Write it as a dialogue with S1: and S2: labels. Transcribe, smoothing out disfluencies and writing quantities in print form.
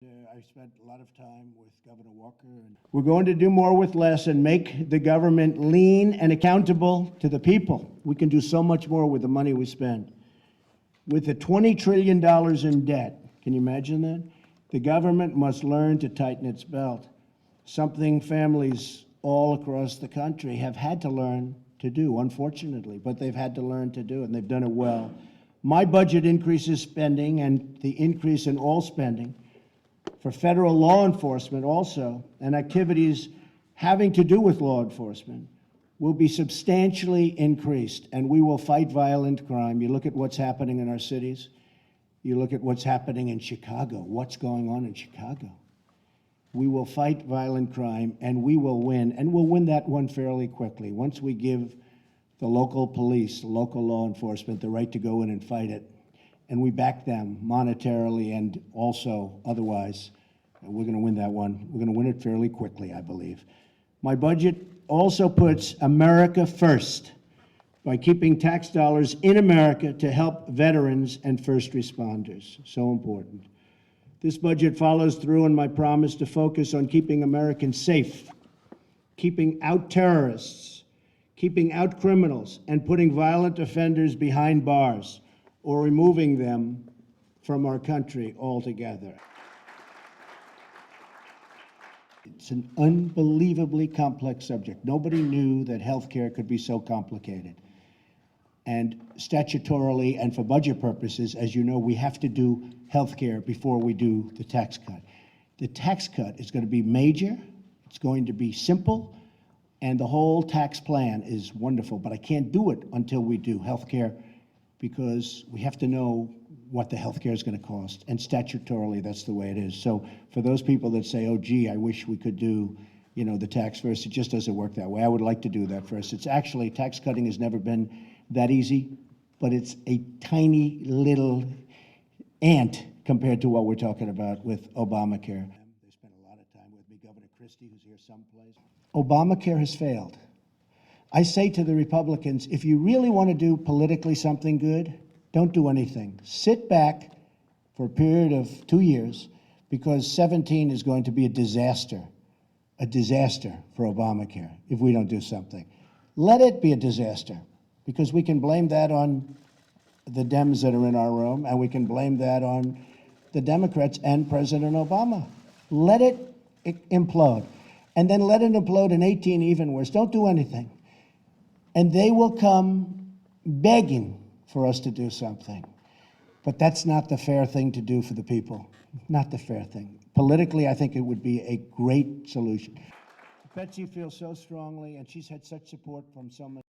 S1: I spent a lot of time with Governor Walker. And we're going to do more with less and make the government lean and accountable to the people. We can do so much more with the money we spend. With the $20 trillion in debt, can you imagine that? The government must learn to tighten its belt, something families all across the country have had to learn to do, unfortunately, but they've had to learn to do it, and they've done it well. My budget increases spending, and the increase in all spending for federal law enforcement also, and activities having to do with law enforcement, will be substantially increased, and we will fight violent crime. You look at what's happening in our cities. You look at what's happening in Chicago. What's going on in Chicago? We will fight violent crime, and we will win, and we'll win that one fairly quickly. Once we give the local police, the local law enforcement, the right to go in and fight it, and we back them monetarily and also otherwise, we're going to win that one. We're going to win it fairly quickly, I believe. My budget also puts America first by keeping tax dollars in America to help veterans and first responders. So important. This budget follows through on my promise to focus on keeping Americans safe, keeping out terrorists, keeping out criminals, and putting violent offenders behind bars or removing them from our country altogether. It's an unbelievably complex subject. Nobody knew that healthcare could be so complicated. And statutorily and for budget purposes, as you know, we have to do healthcare before we do the tax cut. The tax cut is going to be major, it's going to be simple, and the whole tax plan is wonderful, but I can't do it until we do healthcare because we have to know what the healthcare is going to cost, and statutorily that's the way it is. So for those people that say, oh gee, I wish we could do the tax first, it just doesn't work that way. I would like to do that first. It's actually, tax cutting has never been that easy, but it's a tiny little ant compared to what we're talking about with Obamacare. They spent a lot of time with me. Governor Christie, who's here someplace. Obamacare has failed. I say to the Republicans, if you really want to do politically something good, don't do anything. Sit back for a period of 2 years, because 17 is going to be a disaster for Obamacare if we don't do something. Let it be a disaster, because we can blame that on the Dems that are in our room, and we can blame that on the Democrats and President Obama. Let it implode, and then let it implode in 18 even worse. Don't do anything. And they will come begging for us to do something. But that's not the fair thing to do for the people. Not the fair thing. Politically, I think it would be a great solution. Betsy feels so strongly, and she's had such support from so many.